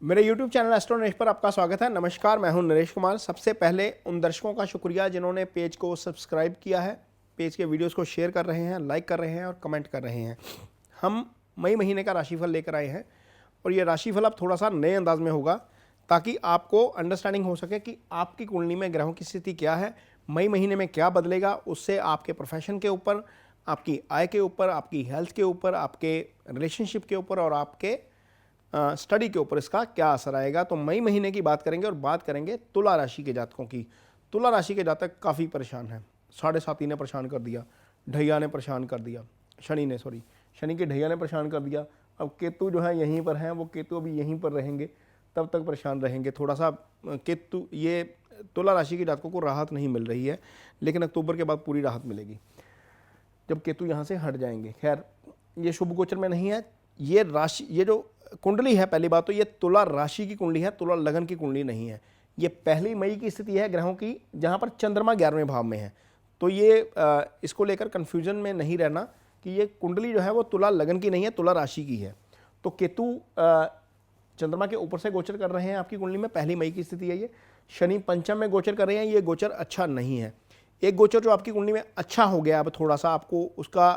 मेरे YouTube channel astro Naresh पर आपका स्वागत है। नमस्कार, मैं हूं नरेश कुमार। सबसे पहले उन दर्शकों का शुक्रिया जिन्होंने पेज को सब्सक्राइब किया है, पेज के वीडियोस को शेयर कर रहे हैं, लाइक कर रहे हैं और कमेंट कर रहे हैं। हम मई महीने का राशिफल लेकर आए हैं और ये राशिफल अब थोड़ा सा नए अंदाज में होगा ताकि आपको अंडरस्टैंडिंग हो सके कि आपकी कुंडली में ग्रहों की स्थिति क्या है, मई महीने में क्या बदलेगा। उससे आपके प्रोफेशन के ऊपर, आपकी आय के ऊपर, आपकी हेल्थ के ऊपर, आपके रिलेशनशिप के ऊपर और आपके स्टडी के ऊपर इसका क्या असर आएगा। तो मई महीने की बात करेंगे और बात करेंगे तुला राशि के जातकों की। तुला राशि के जातक काफ़ी परेशान हैं। 7.5 ने परेशान कर दिया, ढैया ने परेशान कर दिया, शनि के ढैया ने परेशान कर दिया। अब केतु जो है यहीं पर हैं, वो केतु अभी यहीं पर रहेंगे, तब तक परेशान रहेंगे। थोड़ा सा केतु, ये तुला राशि के जातकों को राहत नहीं मिल रही है, लेकिन अक्टूबर के बाद पूरी राहत मिलेगी जब केतु यहाँ से हट जाएंगे। खैर, ये शुभ गोचर में नहीं है। ये राशि, ये जो कुंडली है, पहली बात तो ये तुला राशि की कुंडली है, तुला लगन की कुंडली नहीं है। ये पहली मई की स्थिति है ग्रहों की, जहाँ पर चंद्रमा 11वें भाव में है। तो ये इसको लेकर कन्फ्यूजन में नहीं रहना कि ये कुंडली जो है वो तुला लगन की नहीं है, तुला राशि की है। तो केतु चंद्रमा के ऊपर से गोचर कर रहे हैं आपकी कुंडली में, पहली मई की स्थिति है ये। शनि पंचम में गोचर कर रहे हैं, ये गोचर अच्छा नहीं है। एक गोचर जो आपकी कुंडली में अच्छा हो गया, अब थोड़ा सा आपको उसका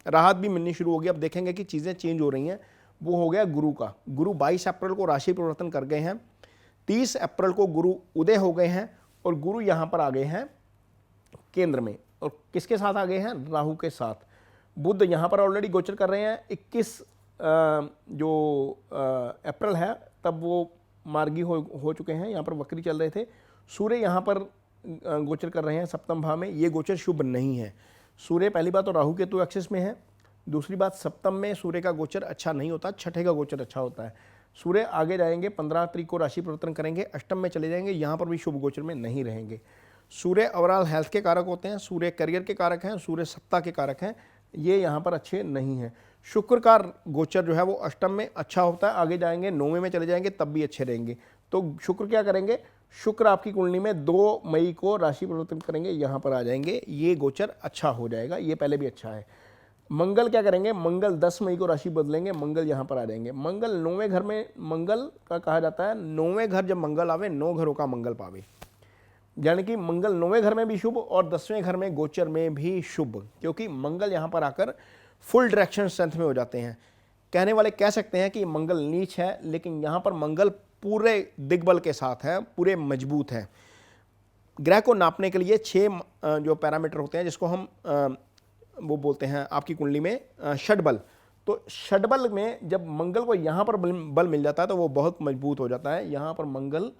राहत भी मिलनी शुरू हो गई। अब देखेंगे कि चीज़ें चेंज हो रही हैं। वो हो गया गुरु का। गुरु 22 अप्रैल को राशि परिवर्तन कर गए हैं। 30 अप्रैल को गुरु उदय हो गए हैं और गुरु यहाँ पर आ गए हैं केंद्र में। और किसके साथ आ गए हैं? राहु के साथ। बुध यहाँ पर ऑलरेडी गोचर कर रहे हैं। 21 जो अप्रैल है तब वो मार्गी हो चुके हैं, यहाँ पर वक्री चल रहे थे। सूर्य यहाँ पर गोचर कर रहे हैं सप्तम भाव में। ये गोचर शुभ नहीं है। सूर्य, पहली बात तो राहु केतु एक्सिस में है, दूसरी बात सप्तम में सूर्य का गोचर अच्छा नहीं होता, छठे का गोचर अच्छा होता है। सूर्य आगे जाएंगे, 15 तारीख को राशि परिवर्तन करेंगे, अष्टम में चले जाएंगे, यहाँ पर भी शुभ गोचर में नहीं रहेंगे। सूर्य ओवरऑल हेल्थ के कारक होते हैं, सूर्य करियर के कारक हैं, सूर्य सत्ता के कारक हैं, ये यहाँ पर अच्छे नहीं हैं। शुक्र का गोचर जो है वो अष्टम में अच्छा होता है, आगे जाएंगे 9वें में चले जाएंगे तब भी अच्छे रहेंगे। तो शुक्र क्या करेंगे? शुक्र आपकी कुंडली में 2 मई को राशि परिवर्तन करेंगे, यहाँ पर आ जाएंगे, ये गोचर अच्छा हो जाएगा, ये पहले भी अच्छा है। मंगल क्या करेंगे? मंगल 10 मई को राशि बदलेंगे, मंगल यहाँ पर आ जाएंगे। मंगल 9वें घर में, मंगल का कहा जाता है 9वें घर जब मंगल आवे, 9 घरों का मंगल पावे, यानी कि मंगल 9वें घर में भी शुभ और 10वें घर में गोचर में भी शुभ, क्योंकि मंगल यहाँ पर आकर फुल डायरेक्शन स्ट्रेंथ में हो जाते हैं। कहने वाले कह सकते हैं कि मंगल नीच है, लेकिन यहाँ पर मंगल पूरे दिग्बल के साथ है, पूरे मजबूत है। ग्रह को नापने के लिए 6 जो पैरामीटर होते हैं, जिसको हम वो बोलते हैं आपकी कुंडली में षडबल। तो षडबल में जब मंगल को यहाँ पर बल मिल जाता है तो वो बहुत मजबूत हो जाता है। यहाँ पर मंगल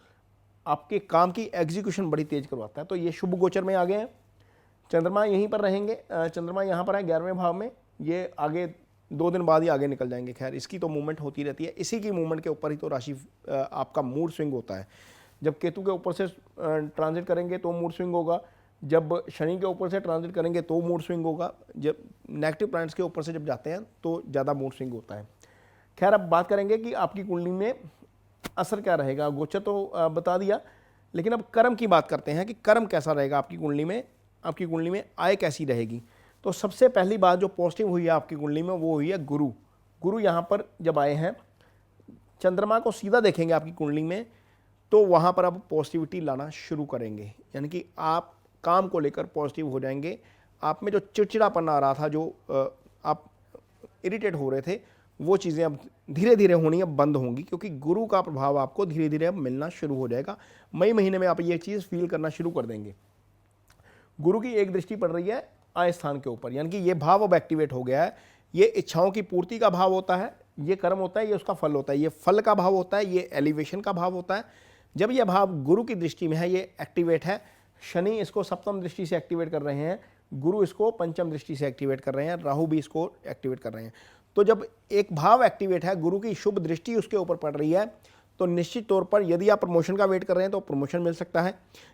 आपके काम की एग्जीक्यूशन बड़ी तेज करवाता है। तो ये शुभ गोचर में आ गए हैं। चंद्रमा यहीं पर रहेंगे, चंद्रमा यहाँ पर है 11वें भाव में, ये आगे 2 दिन बाद ही आगे निकल जाएंगे। खैर, इसकी तो मूवमेंट होती रहती है, इसी की मूवमेंट के ऊपर ही तो राशि आपका मूड स्विंग होता है। जब केतु के ऊपर से ट्रांजिट करेंगे तो मूड स्विंग होगा, जब शनि के ऊपर से ट्रांजिट करेंगे तो मूड स्विंग होगा, जब नेगेटिव प्लैनेट्स के ऊपर से जब जाते हैं तो ज़्यादा मूड स्विंग होता है। खैर, अब बात करेंगे कि आपकी कुंडली में असर क्या रहेगा। गोचर तो बता दिया, लेकिन अब कर्म की बात करते हैं कि कर्म कैसा रहेगा आपकी कुंडली में, आपकी कुंडली में आय कैसी रहेगी। तो सबसे पहली बात जो पॉजिटिव हुई है आपकी कुंडली में वो हुई है गुरु। गुरु यहाँ पर जब आए हैं, चंद्रमा को सीधा देखेंगे आपकी कुंडली में, तो वहाँ पर अब पॉजिटिविटी लाना शुरू करेंगे, यानी कि आप काम को लेकर पॉजिटिव हो जाएंगे। आप में जो चिड़चिड़ापन आ रहा था, जो आप इरिटेट हो रहे थे, वो चीज़ें अब धीरे धीरे होनी अब बंद होंगी, क्योंकि गुरु का प्रभाव आपको धीरे धीरे अब मिलना शुरू हो जाएगा। मई महीने में आप ये चीज़ फील करना शुरू कर देंगे। गुरु की एक दृष्टि पड़ रही है आय स्थान के ऊपर, यानी कि ये भाव अब एक्टिवेट हो गया है। ये इच्छाओं की पूर्ति का भाव होता है, ये कर्म होता है, ये उसका फल होता है, ये फल का भाव होता है, ये एलिवेशन का भाव होता है। जब यह भाव गुरु की दृष्टि में है, ये एक्टिवेट है। शनि इसको सप्तम दृष्टि से एक्टिवेट कर रहे हैं, गुरु इसको पंचम दृष्टि से एक्टिवेट कर रहे हैं, राहु भी इसको एक्टिवेट कर रहे हैं। तो जब एक भाव एक्टिवेट है, गुरु की शुभ दृष्टि उसके ऊपर पड़ रही है, तो निश्चित तौर पर यदि आप प्रमोशन का वेट कर रहे हैं तो प्रमोशन मिल सकता है।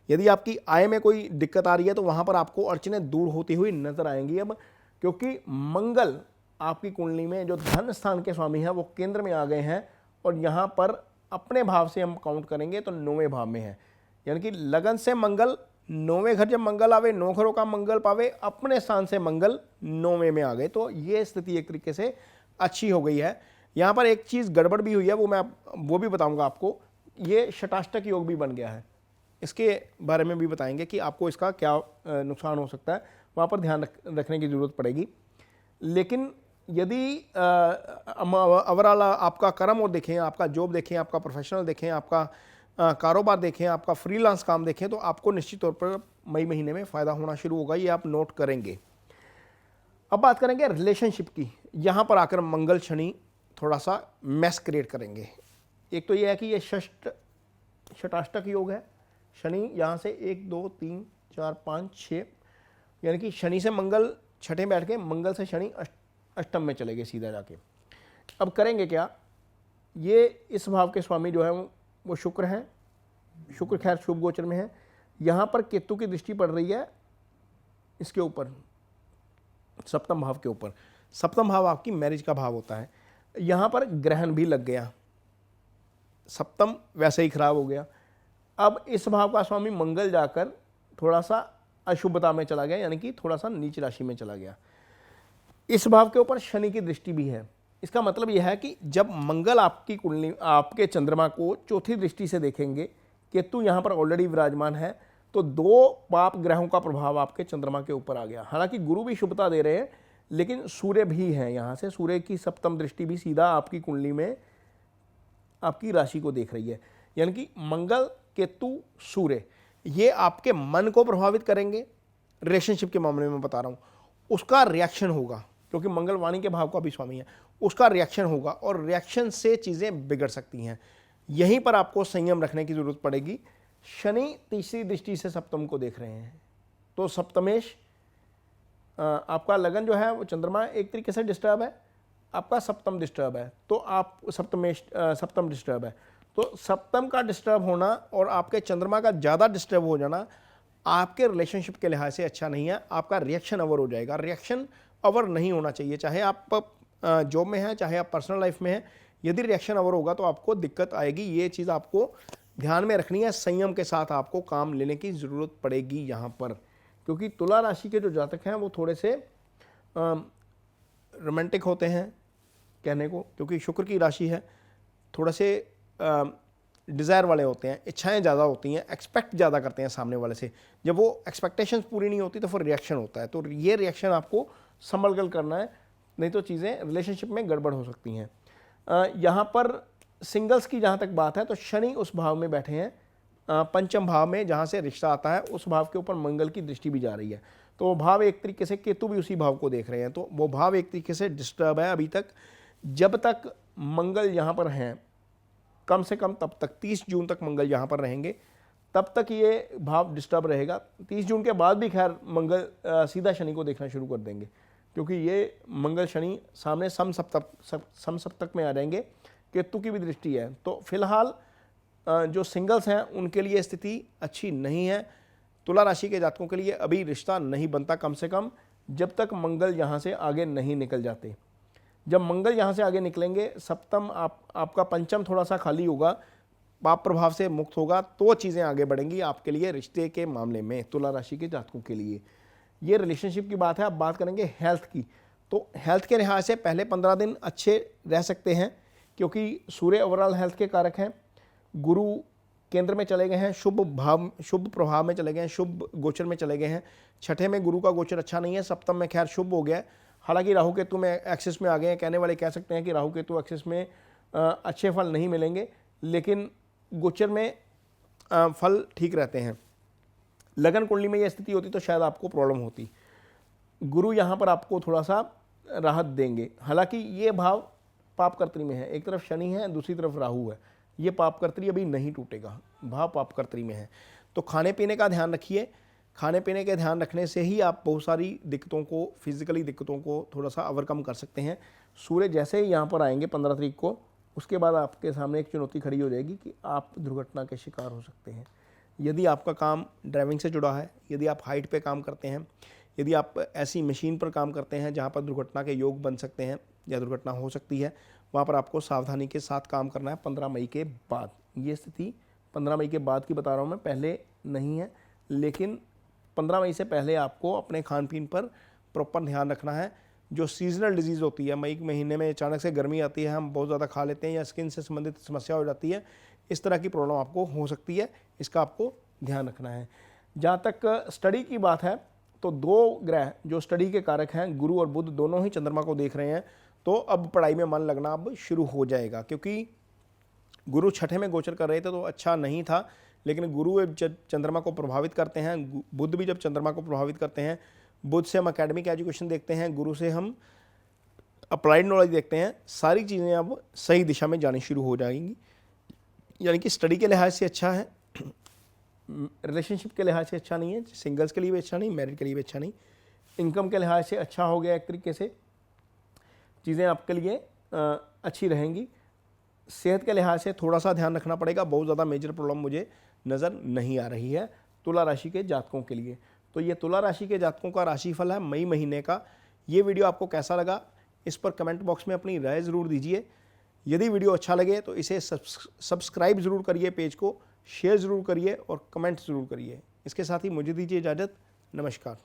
यदि आपकी आय में कोई दिक्कत आ रही है तो वहाँ पर आपको अड़चनें दूर होती हुई नजर आएंगी अब, क्योंकि मंगल आपकी कुंडली में जो धन स्थान के स्वामी हैं वो केंद्र में आ गए हैं, और यहाँ पर अपने भाव से हम काउंट करेंगे तो 9वें भाव में है, यानी कि लगन से मंगल 9वें घर जब मंगल आवे, 9 घरों का मंगल पावे, अपने स्थान से मंगल 9वें में आ गए। तो ये स्थिति एक तरीके से अच्छी हो गई है। यहाँ पर एक चीज़ गड़बड़ भी हुई है, वो भी बताऊंगा आपको। ये शटाष्टक योग भी बन गया है, इसके बारे में भी बताएंगे कि आपको इसका क्या नुकसान हो सकता है, वहाँ पर ध्यान रखने की ज़रूरत पड़ेगी। लेकिन यदि ओवरऑल आपका कर्म और देखें, आपका जॉब देखें, आपका प्रोफेशनल देखें, आपका कारोबार देखें, आपका फ्रीलांस काम देखें, तो आपको निश्चित तौर पर मई महीने में फ़ायदा होना शुरू होगा, ये आप नोट करेंगे। अब बात करेंगे रिलेशनशिप की। यहाँ पर आकर मंगल शनि थोड़ा सा मैस क्रिएट करेंगे। एक तो ये है कि ये शटाष्टक योग है। शनि यहाँ से 1 2 3 4 5 6, यानी कि शनि से मंगल छठे बैठ के, मंगल से शनि अष्टम में चले गए सीधा जाके। अब करेंगे क्या, ये इस भाव के स्वामी जो है वो शुक्र हैं। शुक्र खैर शुभ गोचर में है। यहाँ पर केतु की दृष्टि पड़ रही है इसके ऊपर, सप्तम भाव के ऊपर। सप्तम भाव आपकी मैरिज का भाव होता है। यहाँ पर ग्रहण भी लग गया, सप्तम वैसे ही खराब हो गया। अब इस भाव का स्वामी मंगल जाकर थोड़ा सा अशुभता में चला गया, यानी कि थोड़ा सा नीच राशि में चला गया। इस भाव के ऊपर शनि की दृष्टि भी है। इसका मतलब यह है कि जब मंगल आपकी कुंडली, आपके चंद्रमा को चौथी दृष्टि से देखेंगे, केतु यहाँ पर ऑलरेडी विराजमान है, तो 2 पाप ग्रहों का प्रभाव आपके चंद्रमा के ऊपर आ गया। हालांकि गुरु भी शुभता दे रहे हैं, लेकिन सूर्य भी है यहाँ से। सूर्य की सप्तम दृष्टि भी सीधा आपकी कुंडली में आपकी राशि को देख रही है, यानी कि मंगल केतु सूर्य ये आपके मन को प्रभावित करेंगे। रिलेशनशिप के मामले में बता रहा हूँ, उसका रिएक्शन होगा, क्योंकि मंगल वाणी के भाव का भी स्वामी है, उसका रिएक्शन होगा और रिएक्शन से चीज़ें बिगड़ सकती हैं। यहीं पर आपको संयम रखने की जरूरत पड़ेगी। शनि तीसरी दृष्टि से सप्तम को देख रहे हैं, तो सप्तमेश आपका लगन जो है वो चंद्रमा एक तरीके से डिस्टर्ब है, आपका सप्तम डिस्टर्ब है, तो आप सप्तम डिस्टर्ब है, तो सप्तम का डिस्टर्ब होना और आपके चंद्रमा का ज़्यादा डिस्टर्ब हो जाना आपके रिलेशनशिप के लिहाज से अच्छा नहीं है। आपका रिएक्शन अवर हो जाएगा। रिएक्शन अवर नहीं होना चाहिए, चाहे आप जॉब में हैं, चाहे आप पर्सनल लाइफ में हैं। यदि रिएक्शन अवर होगा तो आपको दिक्कत आएगी। ये चीज़ आपको ध्यान में रखनी है। संयम के साथ आपको काम लेने की ज़रूरत पड़ेगी यहाँ पर, क्योंकि तुला राशि के जो जातक हैं वो थोड़े से रोमांटिक होते हैं कहने को, क्योंकि शुक्र की राशि है, थोड़े से डिज़ायर वाले होते हैं, इच्छाएं ज़्यादा होती हैं, एक्सपेक्ट ज़्यादा करते हैं सामने वाले से। जब वो एक्सपेक्टेशंस पूरी नहीं होती तो फिर रिएक्शन होता है। तो ये रिएक्शन आपको संभल कर करना है, नहीं तो चीज़ें रिलेशनशिप में गड़बड़ हो सकती हैं। यहाँ पर सिंगल्स की जहाँ तक बात है तो शनि उस भाव में बैठे हैं, पंचम भाव में, जहाँ से रिश्ता आता है उस भाव के ऊपर मंगल की दृष्टि भी जा रही है। तो वो भाव एक तरीके से, केतु भी उसी भाव को देख रहे हैं, तो वो भाव एक तरीके से डिस्टर्ब है अभी तक। जब तक मंगल यहाँ पर हैं, कम से कम तब तक 30 जून तक मंगल यहाँ पर रहेंगे, तब तक ये भाव डिस्टर्ब रहेगा। 30 जून के बाद भी खैर मंगल सीधा शनि को देखना शुरू कर देंगे, क्योंकि ये मंगल शनि सामने समसप्तक में आ जाएंगे। केतु की भी दृष्टि है, तो फिलहाल जो सिंगल्स हैं उनके लिए स्थिति अच्छी नहीं है। तुला राशि के जातकों के लिए अभी रिश्ता नहीं बनता, कम से कम जब तक मंगल यहाँ से आगे नहीं निकल जाते। जब मंगल यहाँ से आगे निकलेंगे, सप्तम आपका पंचम थोड़ा सा खाली होगा, पाप प्रभाव से मुक्त होगा, तो चीज़ें आगे बढ़ेंगी आपके लिए रिश्ते के मामले में। तुला राशि के जातकों के लिए ये रिलेशनशिप की बात है। अब बात करेंगे हेल्थ की, तो हेल्थ के लिहाज से पहले 15 दिन अच्छे रह सकते हैं, क्योंकि सूर्य ओवरऑल हेल्थ के कारक हैं। गुरु केंद्र में चले गए हैं, शुभ प्रभाव में चले गए हैं, शुभ गोचर में चले गए हैं। छठे में गुरु का गोचर अच्छा नहीं है, सप्तम में खैर शुभ हो गया। हालांकि राहु केतु में एक्सिस में आ गए हैं, कहने वाले कह सकते हैं कि राहु केतु एक्सिस में अच्छे फल नहीं मिलेंगे, लेकिन गोचर में फल ठीक रहते हैं। लगन कुंडली में यह स्थिति होती तो शायद आपको प्रॉब्लम होती। गुरु यहाँ पर आपको थोड़ा सा राहत देंगे। हालांकि ये भाव पापकर्त्री में है, एक तरफ शनि है, दूसरी तरफ राहु है। ये पापकर्त्री अभी नहीं टूटेगा, भाव पापकर्त्री में है। तो खाने पीने का ध्यान रखिए। खाने पीने के ध्यान रखने से ही आप बहुत सारी दिक्कतों को, फिजिकली दिक्कतों को थोड़ा सा ओवरकम कर सकते हैं। सूर्य जैसे ही यहाँ पर आएंगे 15 तारीख को, उसके बाद आपके सामने एक चुनौती खड़ी हो जाएगी कि आप दुर्घटना के शिकार हो सकते हैं। यदि आपका काम ड्राइविंग से जुड़ा है, यदि आप हाइट पे काम करते हैं, यदि आप ऐसी मशीन पर काम करते हैं जहाँ पर दुर्घटना के योग बन सकते हैं या दुर्घटना हो सकती है, वहाँ पर आपको सावधानी के साथ काम करना है 15 मई के बाद। ये स्थिति 15 मई के बाद की बता रहा हूँ मैं, पहले नहीं है, लेकिन 15 मई से पहले आपको अपने खान पीन पर प्रॉपर ध्यान रखना है। जो सीजनल डिजीज़ होती है, मई के महीने में अचानक से गर्मी आती है, हम बहुत ज़्यादा खा लेते हैं या स्किन से संबंधित समस्या हो जाती है, इस तरह की प्रॉब्लम आपको हो सकती है, इसका आपको ध्यान रखना है। जहाँ तक स्टडी की बात है तो 2 ग्रह जो स्टडी के कारक हैं, गुरु और बुध, दोनों ही चंद्रमा को देख रहे हैं, तो अब पढ़ाई में मन लगना अब शुरू हो जाएगा। क्योंकि गुरु छठे में गोचर कर रहे थे तो अच्छा नहीं था, लेकिन गुरु जब चंद्रमा को प्रभावित करते हैं, बुध भी जब चंद्रमा को प्रभावित करते हैं, बुध से हम एकेडमिक एजुकेशन देखते हैं, गुरु से हम अप्लाइड नॉलेज देखते हैं, सारी चीज़ें अब सही दिशा में जानी शुरू हो जाएंगी। यानी कि स्टडी के लिहाज से अच्छा है, रिलेशनशिप के लिहाज से अच्छा नहीं है, सिंगल्स के लिए भी अच्छा नहीं, मैरिड के लिए भी अच्छा नहीं, इनकम के लिहाज से अच्छा हो गया, एक तरीके से चीज़ें आपके लिए अच्छी रहेंगी। सेहत के लिहाज से थोड़ा सा ध्यान रखना पड़ेगा, बहुत ज़्यादा मेजर प्रॉब्लम मुझे नज़र नहीं आ रही है तुला राशि के जातकों के लिए। तो ये तुला राशि के जातकों का राशिफल है मई महीने का। ये वीडियो आपको कैसा लगा, इस पर कमेंट बॉक्स में अपनी राय ज़रूर दीजिए। यदि वीडियो अच्छा लगे तो इसे सब्सक्राइब ज़रूर करिए, पेज को शेयर ज़रूर करिए और कमेंट ज़रूर करिए। इसके साथ ही मुझे दीजिए इजाज़त। नमस्कार।